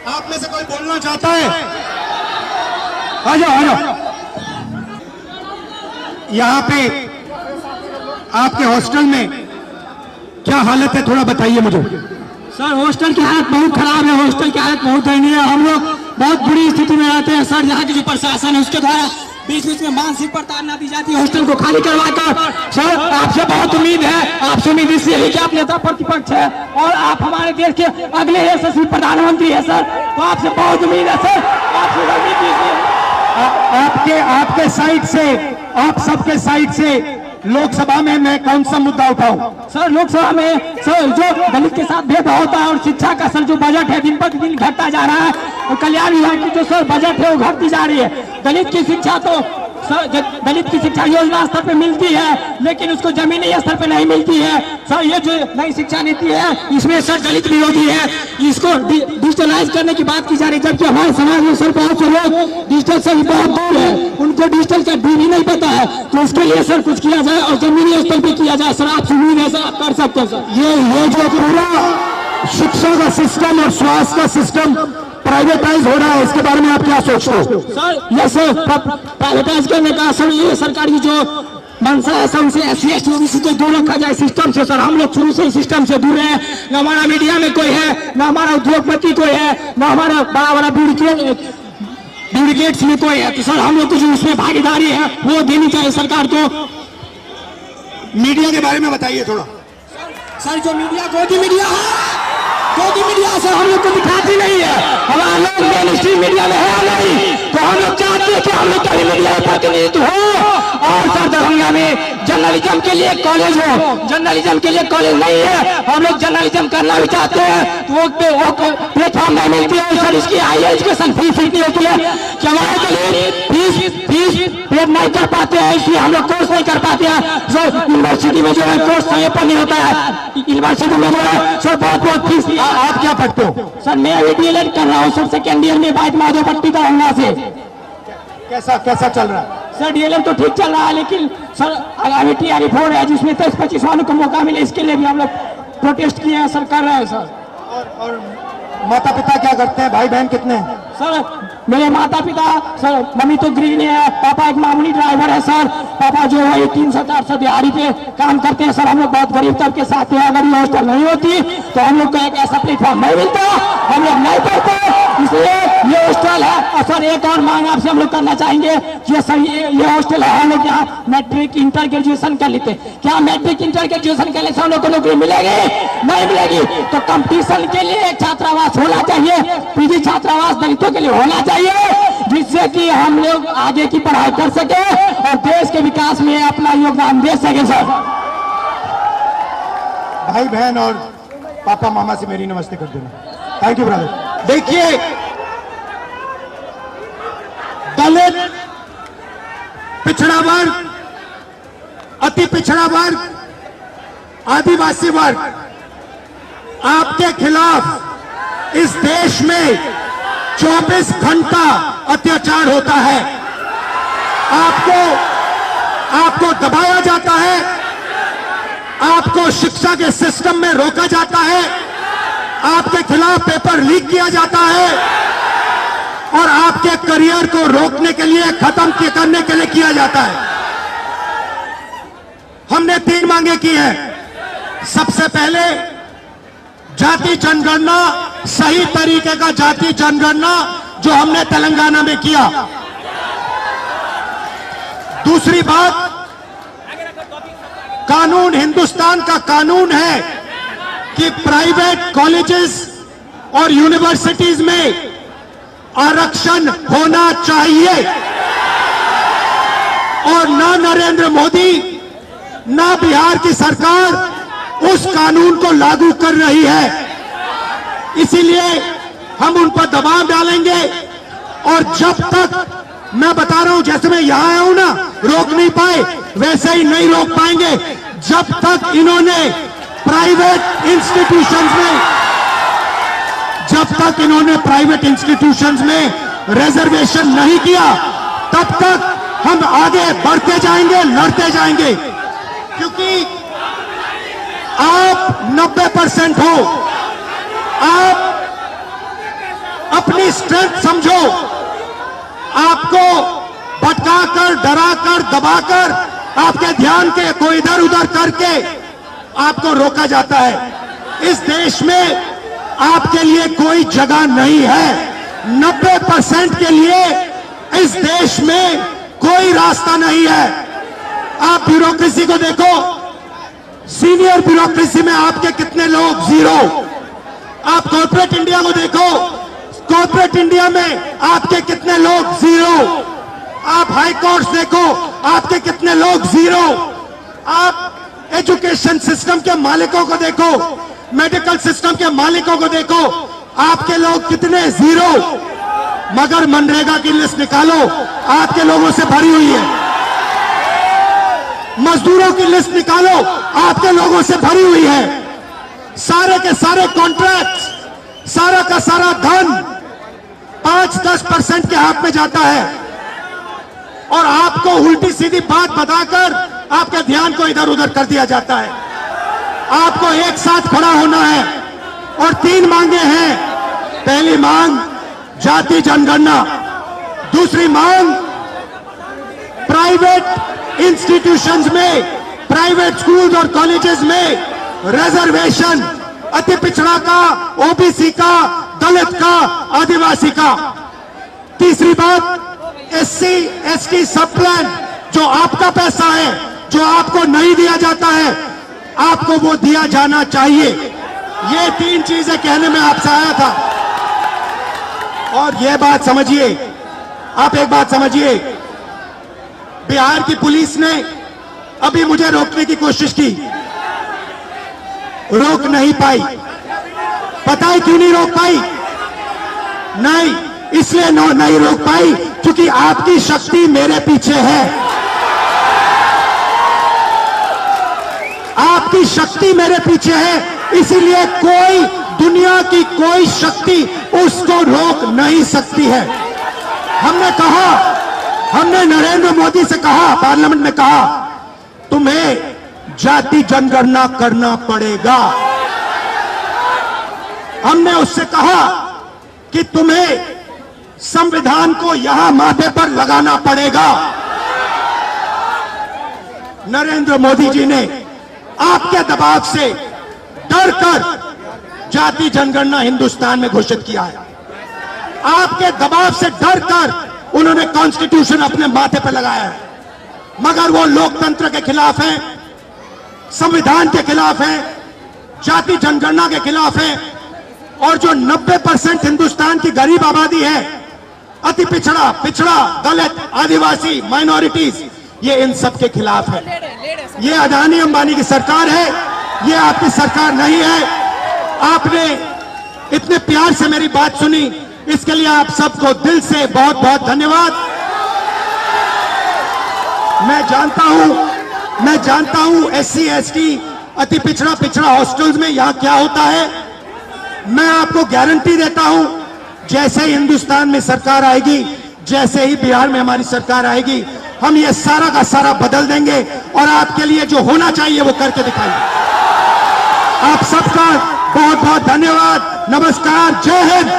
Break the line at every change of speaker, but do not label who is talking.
आप में से कोई बोलना चाहता है? आ जाओ आ जाओ। यहाँ पे आपके हॉस्टल में क्या हालत है, थोड़ा बताइए मुझे।
सर हॉस्टल की हालत बहुत खराब है, हॉस्टल की हालत बहुत दयनीय है। हम लोग बहुत बुरी स्थिति में रहते हैं सर। यहाँ की जो प्रशासन है उसके द्वारा बीच बीच में मानसिक प्रताड़ना दी जाती है हॉस्टल को खाली करवाकर। सर आपसे बहुत उम्मीद है, आपसे उम्मीद इसलिए है कि आप नेता प्रतिपक्ष है और आप हमारे देश के अगले यशस्वी प्रधानमंत्री है सर, तो आपसे बहुत उम्मीद है सर।
आपके साइड से, आप सबके साइड से लोकसभा में मैं कौन सा मुद्दा उठाऊं?
सर लोकसभा में सर जो दलित के साथ भेदभाव होता है और शिक्षा का सर जो बजट है दिन पर दिन घटता जा रहा है और कल्याण विभाग की जो सर बजट है वो घटती जा रही है। दलित की शिक्षा तो सर दलित की शिक्षा योजना स्तर पे मिलती है लेकिन उसको जमीनी स्तर पे नहीं मिलती है सर। ये जो नई शिक्षा नीति है इसमें सर दलित विरोधी है, इसको डिजिटलाइज करने की बात की जा रही है, जबकि हमारे समाज में सर बहुत से लोग डिजिटल से बहुत दूर है, उनको डिजिटल का भी नहीं पता है। तो उसके लिए सर कुछ किया जाए और जमीनी स्तर पे किया जाए सर। आपसे उम्मीद है सर आप कर सकते हैं सर।
ये जो पूरा शिक्षा का सिस्टम और स्वास्थ्य का सिस्टम प्राइवेटाइज हो रहा है, इसके बारे में आप क्या सोचते हो?
सर ये सर प्राइवेटाइज करने का सर ये सरकार की जो मंशा है सर उसे SC ST OBC को दूर रखा जाए सिस्टम से सर। हम लोग शुरू से ही सिस्टम से दूर है, न हमारा मीडिया में कोई है, न हमारा उद्योगपति कोई है, न हमारा बड़ा बड़ा ब्यूरोक्रेट्स में कोई है। तो सर हम लोग को जो उसमें भागीदारी है वो देनी चाहिए सरकार को।
मीडिया के बारे में बताइए थोड़ा।
सर जो मीडिया गोदी मीडिया है, गोदी मीडिया सर हम लोग को दिखाती नहीं है, हमारा लोग मेन स्ट्रीम मीडिया में है नहीं, तो हम लोग चाहते हैं कि हम लोग का मीडिया प्रतिनिधित्व हो। और सर दरभंगा में जर्नलिज्म के लिए कॉलेज हो, जर्नलिज्म के लिए कॉलेज नहीं है, हम लोग जर्नलिज्म करना भी चाहते हैं तो वो प्लेटफॉर्म नहीं मिलती है सर। इसकी हाई एजुकेशन फीस नहीं होती है कि हमारे के लिए फीस पे नहीं कर पाते हैं, इसलिए हम लोग कोर्स नहीं कर पाते हैं सर। यूनिवर्सिटी में जो है कोर्स समय पर नहीं होता है, यूनिवर्सिटी में जो है सर बहुत फीस।
आप क्या पढ़ते हो?
सर मैं अभी DLED कर रहा हूँ सर, सेकेंड ईयर में बाइट माधोपट्टी दरभंगा से।
कैसा चल रहा है?
सर DLED तो ठीक चल रहा है लेकिन सर आगामी TRE 4 है जिसमें 23-25 वालों को मौका मिले, इसके लिए भी हम लोग प्रोटेस्ट किए हैं सर, कर रहे हैं सर।
और माता पिता क्या करते हैं, भाई बहन कितने हैं?
सर मेरे माता पिता सर, मम्मी तो गृहिणी है, पापा एक मामूली ड्राइवर है सर। पापा जो है 300-400 दिहाड़ी पे काम करते हैं सर। हम लोग बहुत गरीब तबके साथ हैं, अगर ये हॉस्टल नहीं होती तो हम लोग को एक ऐसा प्लेटफॉर्म नहीं मिलता, हम लोग नहीं पढ़ते, इसलिए ये हॉस्टल है। और सर एक और मांग आपसे हम लोग करना चाहेंगे कि सर ये हॉस्टल है, हम लोग यहाँ मैट्रिक इंटर ग्रेजुएशन कर लेते, क्या मैट्रिक इंटर ग्रेजुएशन करने से हम लोग को नौकरी मिलेगी? नहीं मिलेगी। तो कंपटीशन के लिए एक छात्रावास होना चाहिए, PG छात्रावास दलितों के लिए होना चाहिए, जिससे कि हम लोग आगे की पढ़ाई कर सके और देश के विकास में अपना योगदान दे सके सर।
भाई बहन और पापा मामा से मेरी नमस्ते कर देना। Thank you brother. देखिए दलित, पिछड़ा वर्ग, अति पिछड़ा वर्ग, आदिवासी वर्ग, आपके खिलाफ इस देश में 24 घंटा अत्याचार होता है। आपको दबाया जाता है, आपको शिक्षा के सिस्टम में रोका जाता है, आपके खिलाफ पेपर लीक किया जाता है और आपके करियर को रोकने के लिए, खत्म करने के लिए किया जाता है। हमने 3 मांगे की है। सबसे पहले जाति जनगणना, सही तरीके का जाति जनगणना जो हमने तेलंगाना में किया। दूसरी बात, कानून, हिंदुस्तान का कानून है कि प्राइवेट कॉलेजेस और यूनिवर्सिटीज में आरक्षण होना चाहिए और ना नरेंद्र मोदी ना बिहार की सरकार उस कानून को लागू कर रही है। इसीलिए हम उन पर दबाव डालेंगे और जब तक, मैं बता रहा हूं, जैसे मैं यहां आया हूं ना, रोक नहीं पाए वैसे ही नहीं रोक पाएंगे जब तक इन्होंने प्राइवेट इंस्टीट्यूशंस में रिजर्वेशन नहीं किया, तब तक हम आगे बढ़ते जाएंगे, लड़ते जाएंगे। क्योंकि आप 90% हो, अपनी स्ट्रेंथ समझो। आपको भटकाकर, डराकर, दबाकर, आपके ध्यान को इधर उधर करके आपको रोका जाता है। इस देश में आपके लिए कोई जगह नहीं है। 90% के लिए इस देश में कोई रास्ता नहीं है। आप ब्यूरोक्रेसी को देखो, सीनियर ब्यूरोक्रेसी में आपके कितने लोग? जीरो। आप कॉर्पोरेट इंडिया को देखो, कॉर्पोरेट इंडिया में आपके कितने लोग? जीरो। आप हाई कोर्ट देखो, आपके कितने लोग? जीरो। आप एजुकेशन सिस्टम के मालिकों को देखो, मेडिकल सिस्टम के मालिकों को देखो, आपके लोग कितने? जीरो। मगर मनरेगा की लिस्ट निकालो, आपके लोगों से भरी हुई है। मजदूरों की लिस्ट निकालो, आपके लोगों से भरी हुई है। सारे के सारे कॉन्ट्रैक्ट्स, सारा का सारा धन 5-10% के हाथ में जाता है और आपको उल्टी सीधी बात बताकर आपके ध्यान को इधर उधर कर दिया जाता है। आपको एक साथ खड़ा होना है और 3 मांगे हैं। पहली मांग जाति जनगणना, दूसरी मांग प्राइवेट इंस्टीट्यूशंस में, प्राइवेट स्कूल्स और कॉलेजेस में रिजर्वेशन, अति पिछड़ा का, ओबीसी का, दलित का, आदिवासी का। तीसरी बात एससी एसटी सब प्लान, जो आपका पैसा है, जो आपको नहीं दिया जाता है, आपको वो दिया जाना चाहिए। ये 3 चीजें कहने में आपसे आया था। और ये बात समझिए, आप एक बात समझिए, बिहार की पुलिस ने अभी मुझे रोकने की कोशिश की, रोक नहीं पाई। पता है क्यों नहीं रोक पाई? नहीं, इसलिए नहीं रोक पाई क्योंकि आपकी शक्ति मेरे पीछे है। आपकी शक्ति मेरे पीछे है, इसीलिए कोई, दुनिया की कोई शक्ति उसको रोक नहीं सकती है। हमने कहा, हमने नरेंद्र मोदी से कहा, पार्लियामेंट में कहा, तुम्हें जाति जनगणना करना पड़ेगा। हमने उससे कहा कि तुम्हें संविधान को यहां माथे पर लगाना पड़ेगा। नरेंद्र मोदी जी ने आपके दबाव से डरकर जाति जनगणना हिंदुस्तान में घोषित किया है। आपके दबाव से डरकर उन्होंने कॉन्स्टिट्यूशन अपने माथे पर लगाया है। मगर वो लोकतंत्र के खिलाफ है, संविधान के खिलाफ है, जाति जनगणना के खिलाफ है। और जो 90% हिंदुस्तान की गरीब आबादी है, अति पिछड़ा, दलित, आदिवासी, माइनॉरिटीज, ये इन सब के खिलाफ है। ये अदानी अंबानी की सरकार है, ये आपकी सरकार नहीं है। आपने इतने प्यार से मेरी बात सुनी, इसके लिए आप सबको दिल से बहुत बहुत धन्यवाद। मैं जानता हूं एससी एसटी, अति पिछड़ा हॉस्टल्स में यहां क्या होता है। मैं आपको गारंटी देता हूं, जैसे ही हिंदुस्तान में सरकार आएगी, जैसे ही बिहार में हमारी सरकार आएगी, हम ये सारा का सारा बदल देंगे और आपके लिए जो होना चाहिए वो करके दिखाएंगे। आप सबका बहुत बहुत धन्यवाद। नमस्कार, जय हिंद।